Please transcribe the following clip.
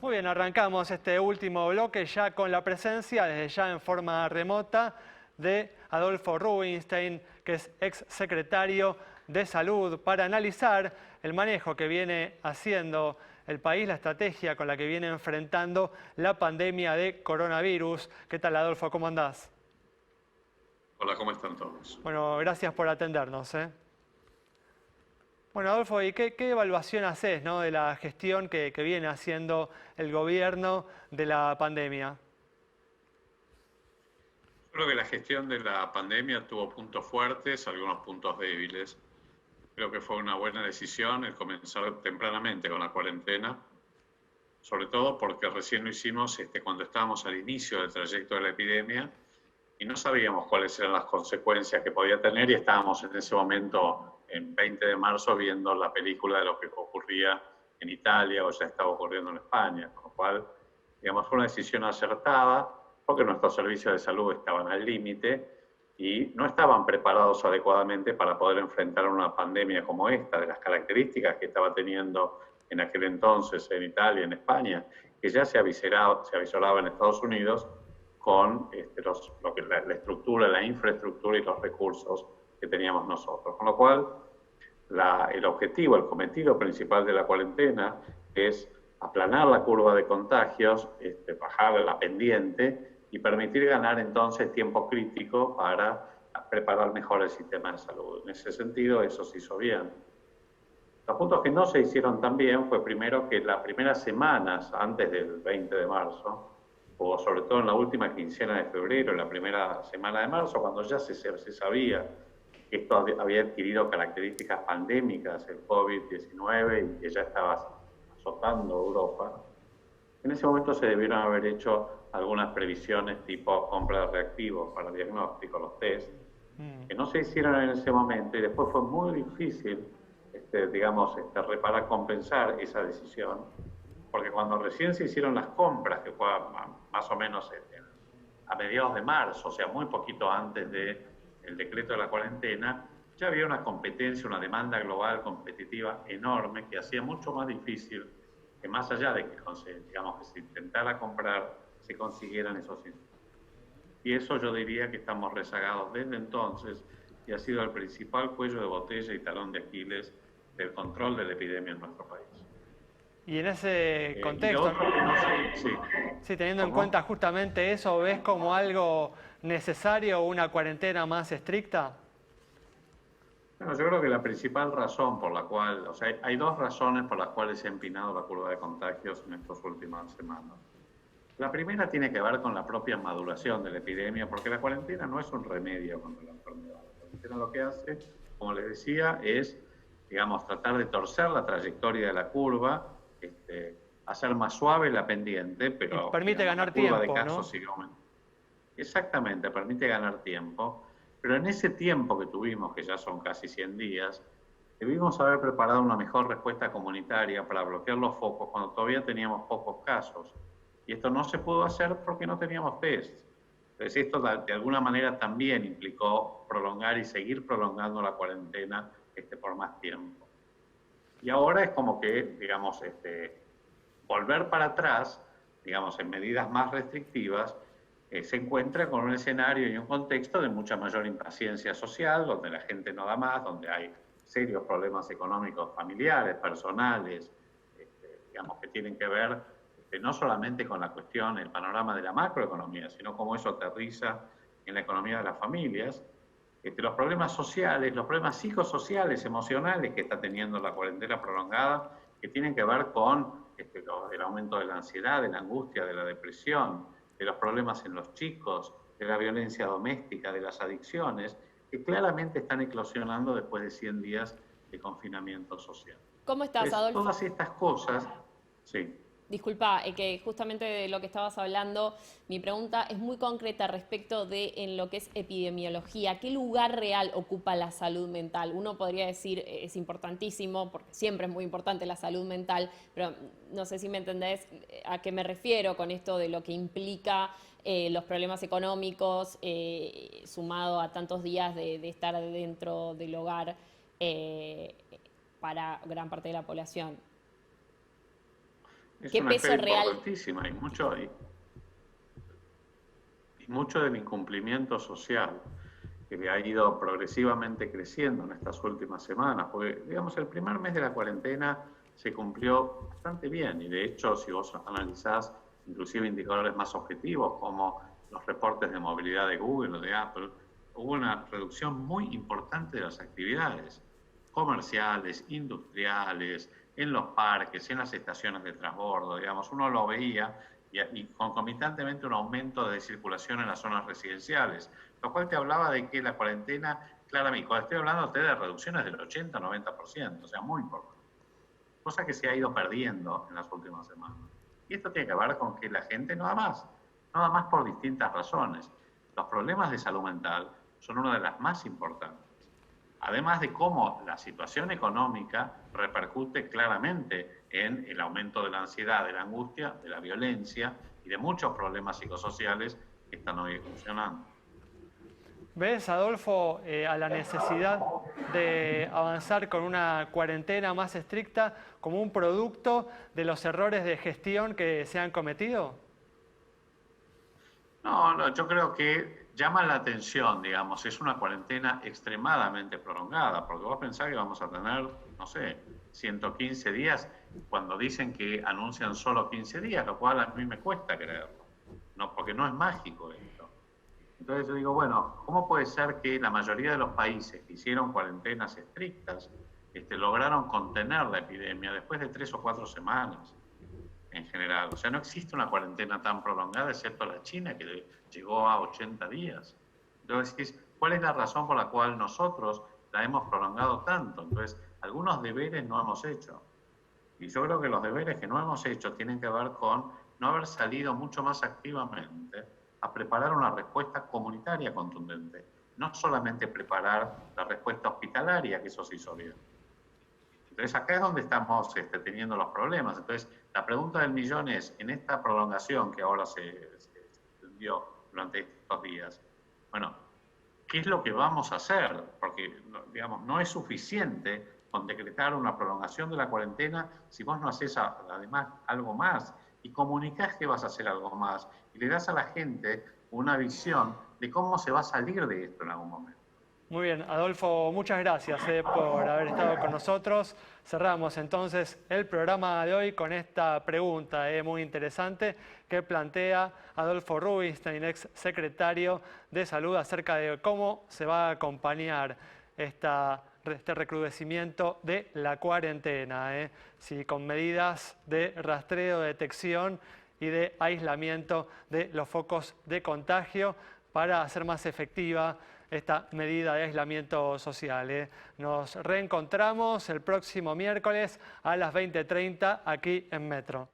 Muy bien, arrancamos este último bloque ya con la presencia, desde ya en forma remota, de Adolfo Rubinstein, que es ex secretario de Salud, para analizar el manejo que viene haciendo el país, la estrategia con la que viene enfrentando la pandemia de coronavirus. ¿Qué tal, Adolfo? ¿Cómo andás? Hola, ¿cómo están todos? Bueno, gracias por atendernos, ¿eh? Bueno, Adolfo, ¿y qué evaluación haces, ¿no?, de la gestión que viene haciendo el gobierno de la pandemia? Yo creo que la gestión de la pandemia tuvo puntos fuertes, algunos puntos débiles. Creo que fue una buena decisión el comenzar tempranamente con la cuarentena, sobre todo porque recién lo hicimos cuando estábamos al inicio del trayecto de la epidemia y no sabíamos cuáles eran las consecuencias que podía tener y estábamos en ese momento, en 20 de marzo, viendo la película de lo que ocurría en Italia o ya estaba ocurriendo en España, con lo cual, digamos, fue una decisión acertada porque nuestros servicios de salud estaban al límite y no estaban preparados adecuadamente para poder enfrentar una pandemia como esta, de las características que estaba teniendo en aquel entonces en Italia, en España, que ya se avisoraba en Estados Unidos con la estructura, la infraestructura y los recursos que teníamos nosotros. Con lo cual, el objetivo, el cometido principal de la cuarentena es aplanar la curva de contagios, bajar la pendiente y permitir ganar entonces tiempo crítico para preparar mejor el sistema de salud. En ese sentido, eso se hizo bien. Los puntos que no se hicieron tan bien fue primero que las primeras semanas antes del 20 de marzo, o sobre todo en la última quincena de febrero, en la primera semana de marzo, cuando ya se sabía que esto había adquirido características pandémicas, el COVID-19, y que ya estaba azotando Europa, en ese momento se debieron haber hecho algunas previsiones tipo compra de reactivos para diagnóstico, los test, que no se hicieron en ese momento y después fue muy difícil, compensar esa decisión, porque cuando recién se hicieron las compras, que fue más o menos a mediados de marzo, o sea, muy poquito antes del decreto de la cuarentena, ya había una competencia, una demanda global competitiva enorme que hacía mucho más difícil que más allá de que, digamos, que se intentara comprar, se consiguieran esos insumos. Y eso yo diría que estamos rezagados desde entonces y ha sido el principal cuello de botella y talón de Aquiles del control de la epidemia en nuestro país. Y en ese Y lo contexto, otro que no sé, sí, sí, teniendo en cuenta ¿cómo? justamente eso, ¿ves como algo necesario una cuarentena más estricta? Bueno, yo creo que la principal razón por la cual, o sea, hay dos razones por las cuales se ha empinado la curva de contagios en estas últimas semanas. La primera tiene que ver con la propia maduración de la epidemia, porque la cuarentena no es un remedio contra la enfermedad. La cuarentena lo que hace, como les decía, es, digamos, tratar de torcer la trayectoria de la curva, hacer más suave la pendiente, Y pero, permite digamos, la ganar curva de tiempo, casos ¿no? sigue aumentando. Exactamente, permite ganar tiempo, pero en ese tiempo que tuvimos, que ya son casi 100 días, debimos haber preparado una mejor respuesta comunitaria para bloquear los focos cuando todavía teníamos pocos casos. Y esto no se pudo hacer porque no teníamos test. Entonces esto de alguna manera también implicó prolongar y seguir prolongando la cuarentena por más tiempo. Y ahora es como que, digamos, volver para atrás, digamos, en medidas más restrictivas, se encuentra con un escenario y un contexto de mucha mayor impaciencia social, donde la gente no da más, donde hay serios problemas económicos familiares, personales, digamos, que tienen que ver no solamente con la cuestión, el panorama de la macroeconomía, sino cómo eso aterriza en la economía de las familias, los problemas sociales, los problemas psicosociales, emocionales que está teniendo la cuarentena prolongada, que tienen que ver con el aumento de la ansiedad, de la angustia, de la depresión, de los problemas en los chicos, de la violencia doméstica, de las adicciones, que claramente están eclosionando después de 100 días de confinamiento social. ¿Cómo estás, Entonces, Adolfo? todas estas cosas, sí. Disculpa, que justamente de lo que estabas hablando, mi pregunta es muy concreta respecto de en lo que es epidemiología. ¿Qué lugar real ocupa la salud mental? Uno podría decir es importantísimo, porque siempre es muy importante la salud mental, pero no sé si me entendés a qué me refiero con esto de lo que implica los problemas económicos sumado a tantos días de estar dentro del hogar para gran parte de la población. Es ¿Qué una peso esfera real? importantísima y mucho del incumplimiento social que ha ido progresivamente creciendo en estas últimas semanas, porque, digamos, el primer mes de la cuarentena se cumplió bastante bien y, de hecho, si vos analizás inclusive indicadores más objetivos como los reportes de movilidad de Google o de Apple, hubo una reducción muy importante de las actividades comerciales, industriales, en los parques, en las estaciones de transbordo, digamos, uno lo veía y concomitantemente un aumento de circulación en las zonas residenciales, lo cual te hablaba de que la cuarentena, claramente, cuando estoy hablando de reducciones del 80-90%, o sea, muy importante, cosa que se ha ido perdiendo en las últimas semanas. Y esto tiene que ver con que la gente no da más por distintas razones. Los problemas de salud mental son una de las más importantes. Además de cómo la situación económica repercute claramente en el aumento de la ansiedad, de la angustia, de la violencia y de muchos problemas psicosociales que están hoy funcionando. ¿Ves, Adolfo, a la necesidad de avanzar con una cuarentena más estricta como un producto de los errores de gestión que se han cometido? No, yo creo que llama la atención, digamos, es una cuarentena extremadamente prolongada, porque vos pensás que vamos a tener, no sé, 115 días, cuando dicen que anuncian solo 15 días, lo cual a mí me cuesta creerlo, no, porque no es mágico esto. Entonces yo digo, bueno, ¿cómo puede ser que la mayoría de los países que hicieron cuarentenas estrictas lograron contener la epidemia después de 3 o 4 semanas? En general. O sea, no existe una cuarentena tan prolongada, excepto la China, que llegó a 80 días. Entonces, ¿cuál es la razón por la cual nosotros la hemos prolongado tanto? Entonces, algunos deberes no hemos hecho. Y yo creo que los deberes que no hemos hecho tienen que ver con no haber salido mucho más activamente a preparar una respuesta comunitaria contundente. No solamente preparar la respuesta hospitalaria, que eso se hizo bien. Entonces, acá es donde estamos teniendo los problemas. Entonces, la pregunta del millón es, en esta prolongación que ahora se extendió durante estos días, bueno, ¿qué es lo que vamos a hacer? Porque, digamos, no es suficiente con decretar una prolongación de la cuarentena si vos no haces además algo más y comunicás que vas a hacer algo más y le das a la gente una visión de cómo se va a salir de esto en algún momento. Muy bien, Adolfo, muchas gracias por haber estado con nosotros. Cerramos entonces el programa de hoy con esta pregunta muy interesante que plantea Adolfo Rubinstein, ex secretario de Salud, acerca de cómo se va a acompañar este recrudecimiento de la cuarentena, si con medidas de rastreo, detección y de aislamiento de los focos de contagio para hacer más efectiva esta medida de aislamiento social. Nos reencontramos el próximo miércoles a las 20:30 aquí en Metro.